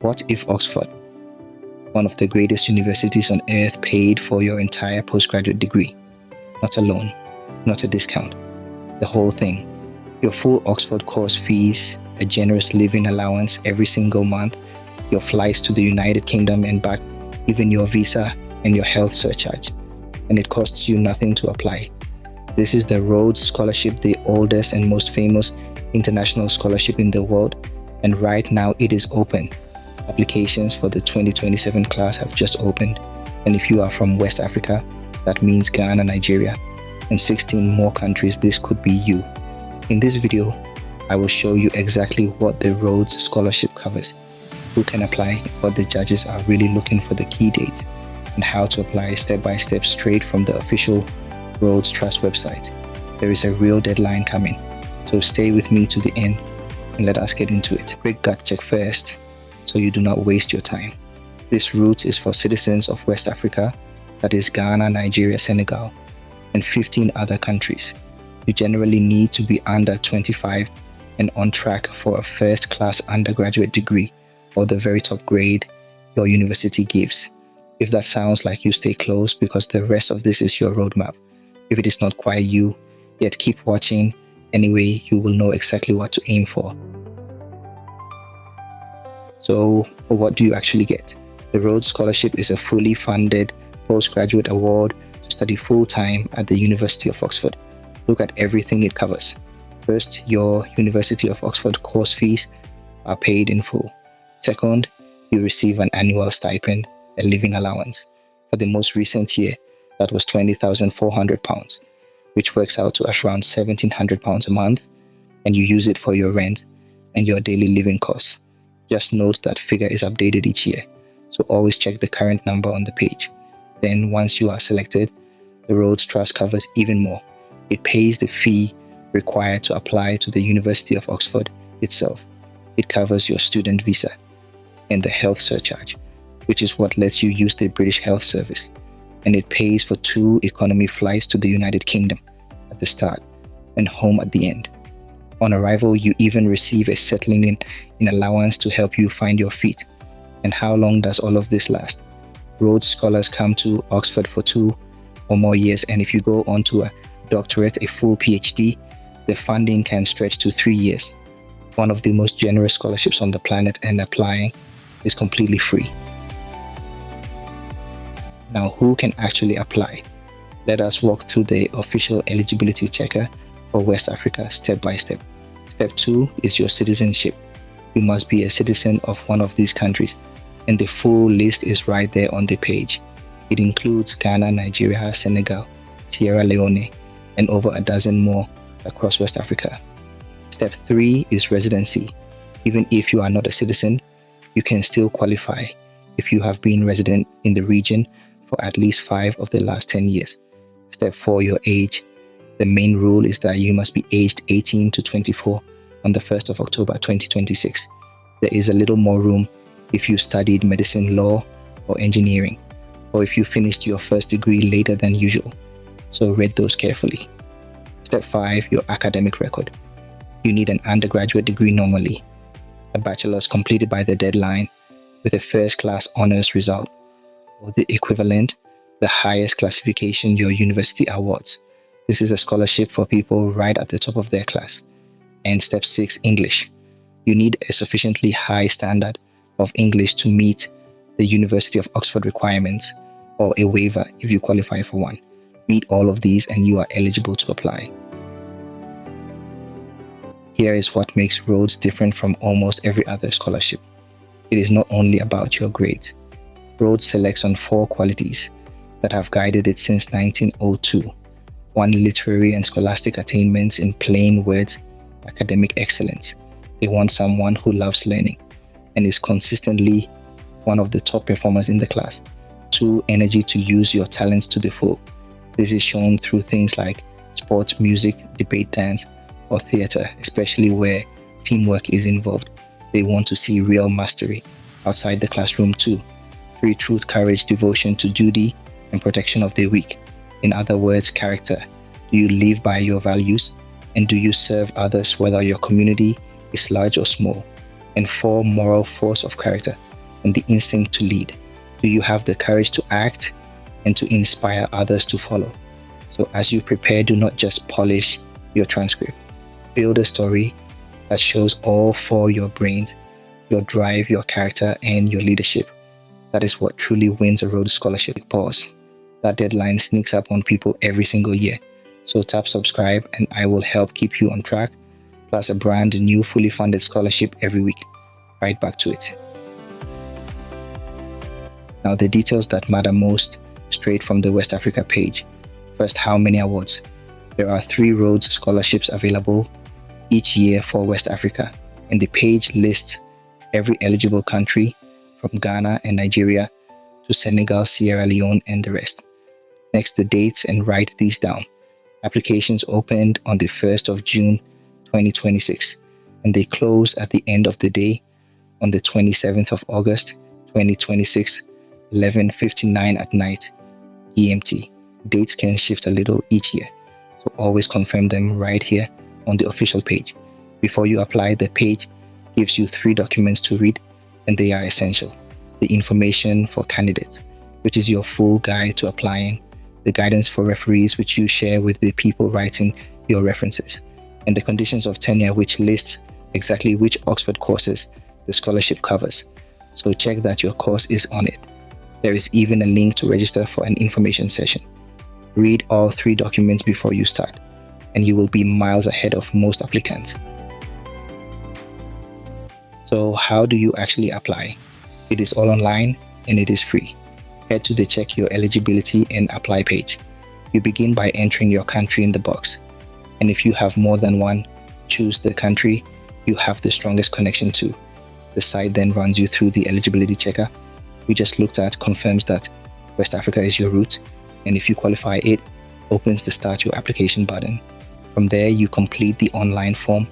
What if Oxford, one of the greatest universities on earth, paid for your entire postgraduate degree? Not a loan, not a discount, the whole thing. Your full Oxford course fees, a generous living allowance every single month, your flights to the United Kingdom and back, even your visa and your health surcharge. And it costs you nothing to apply. This is the Rhodes Scholarship, the oldest and most famous international scholarship in the world, and right now it is open. Applications for the 2027 class have just opened, and if you are from West Africa, that means Ghana, Nigeria, and 16 more countries, this could be you. In this video, I will show you exactly what the Rhodes Scholarship covers, who can apply, what the judges are really looking for, the key dates, and how to apply step by step straight from the official Rhodes Trust website. There is a real deadline coming, so stay with me to the end and let us get into it. Quick gut check first, so you do not waste your time. This route is for citizens of West Africa, that is Ghana, Nigeria, Senegal, and 15 other countries. You generally need to be under 25 and on track for a first-class undergraduate degree or the very top grade your university gives. If that sounds like you, stay close because the rest of this is your roadmap. If it is not quite you, yet keep watching. Anyway, you will know exactly what to aim for. So, what do you actually get? The Rhodes Scholarship is a fully funded postgraduate award to study full-time at the University of Oxford. Look at everything it covers. First, your University of Oxford course fees are paid in full. Second, you receive an annual stipend, a living allowance. For the most recent year, that was £20,400, which works out to around £1,700 a month, and you use it for your rent and your daily living costs. Just note that figure is updated each year, so always check the current number on the page. Then once you are selected, the Rhodes Trust covers even more. It pays the fee required to apply to the University of Oxford itself. It covers your student visa and the health surcharge, which is what lets you use the British Health Service. And it pays for 2 economy flights to the United Kingdom at the start and home at the end. On arrival, you even receive a settling in allowance to help you find your feet. And how long does all of this last? Rhodes scholars come to Oxford for 2 or more years, and if you go on to a doctorate, a full PhD, the funding can stretch to 3 years. One of the most generous scholarships on the planet, and applying is completely free. Now, who can actually apply? Let us walk through the official eligibility checker for West Africa step by step. Step 2 is your citizenship. You must be a citizen of one of these countries, and the full list is right there on the page. It includes Ghana, Nigeria, Senegal, Sierra Leone, and over a dozen more across West Africa. Step 3 is residency. Even if you are not a citizen, you can still qualify if you have been resident in the region for at least 5 of the last 10 years. Step 4, your age. The main rule is that you must be aged 18 to 24 on the 1st of October 2026. There is a little more room if you studied medicine, law, or engineering, or if you finished your first degree later than usual. So read those carefully. Step 5, your academic record. You need an undergraduate degree normally, a bachelor's completed by the deadline with a first-class honors result, or the equivalent, the highest classification your university awards. This is a scholarship for people right at the top of their class. And step 6, English. You need a sufficiently high standard of English to meet the University of Oxford requirements, or a waiver if you qualify for one. Meet all of these and you are eligible to apply. Here is what makes Rhodes different from almost every other scholarship. It is not only about your grades. Rhodes selects on 4 qualities that have guided it since 1902. 1, literary and scholastic attainments, in plain words, academic excellence. They want someone who loves learning and is consistently one of the top performers in the class. 2, energy to use your talents to the full. This is shown through things like sports, music, debate, dance, or theater, especially where teamwork is involved. They want to see real mastery outside the classroom too. 3, truth, courage, devotion to duty, and protection of the weak. In other words, character. Do you live by your values? And do you serve others, whether your community is large or small? And 4, moral force of character. and the instinct to lead? Do you have the courage to act and to inspire others to follow? So as you prepare, do not just polish your transcript. Build a story that shows all for your brains, your drive, your character, and your leadership. That is what truly wins a Rhodes Scholarship. Pause. That deadline sneaks up on people every single year. So tap subscribe and I will help keep you on track, plus a brand new fully funded scholarship every week. Right back to it. Now the details that matter most, straight from the West Africa page. First, how many awards? There are 3 Rhodes scholarships available each year for West Africa, and the page lists every eligible country from Ghana and Nigeria to Senegal, Sierra Leone, and the rest. Next, the dates, and write these down. Applications opened on the 1st of June 2026, and they close at the end of the day on the 27th of August 2026, 11:59 at night GMT. Dates can shift a little each year, so always confirm them right here on the official page. Before you apply, the page gives you 3 documents to read, and they are essential. The information for candidates, which is your full guide to applying, the guidance for referees, which you share with the people writing your references, and the conditions of tenure, which lists exactly which Oxford courses the scholarship covers. So check that your course is on it. There is even a link to register for an information session. Read all 3 documents before you start, and you will be miles ahead of most applicants. So how do you actually apply? It is all online and it is free. Head to the Check Your Eligibility and Apply page. You begin by entering your country in the box, and if you have more than one, choose the country you have the strongest connection to. The site then runs you through the eligibility checker we just looked at, confirms that West Africa is your route, and if you qualify, it opens the Start Your Application button. From there, you complete the online form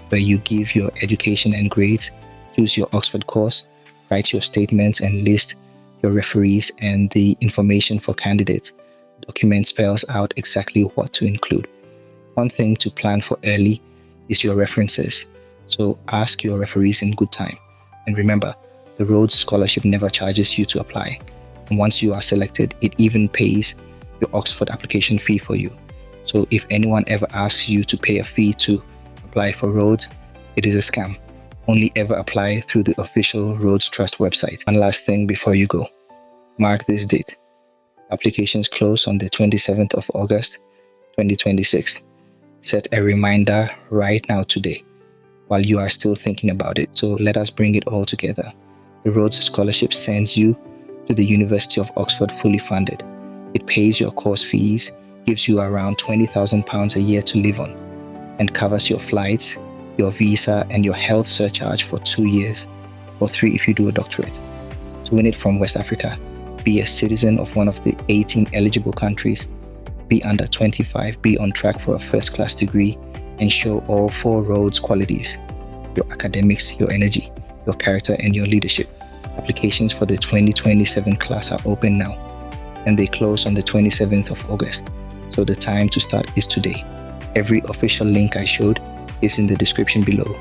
where you give your education and grades, choose your Oxford course, write your statements, and list your referees and the information for candidates. The document spells out exactly what to include. One thing to plan for early is your references, so ask your referees in good time. And remember, the Rhodes Scholarship never charges you to apply, and once you are selected, it even pays your Oxford application fee for you. So if anyone ever asks you to pay a fee to apply for Rhodes, it is a scam. Only ever apply through the official Rhodes Trust website. One last thing before you go. Mark this date. Applications close on the 27th of August 2026. Set a reminder right now today while you are still thinking about it. So let us bring it all together. The Rhodes Scholarship sends you to the University of Oxford fully funded. It pays your course fees, gives you around £20,000 a year to live on, and covers your flights, your visa, and your health surcharge for 2 years, or 3 if you do a doctorate. To win it from West Africa, be a citizen of one of the 18 eligible countries, be under 25, be on track for a first-class degree, and show all 4 Rhodes qualities: your academics, your energy, your character, and your leadership. Applications for the 2027 class are open now, and they close on the 27th of August, so the time to start is today. Every official link I showed is in the description below.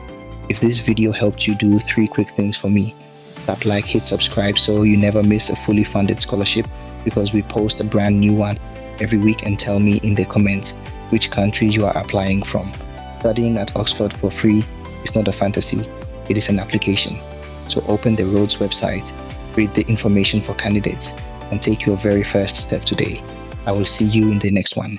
If this video helped you do 3 quick things for me: tap like, hit subscribe so you never miss a fully funded scholarship, because we post a brand new one every week, and tell me in the comments which country you are applying from. Studying at Oxford for free is not a fantasy, it is an application. So open the Rhodes website, read the information for candidates, and take your very first step today. I will see you in the next one.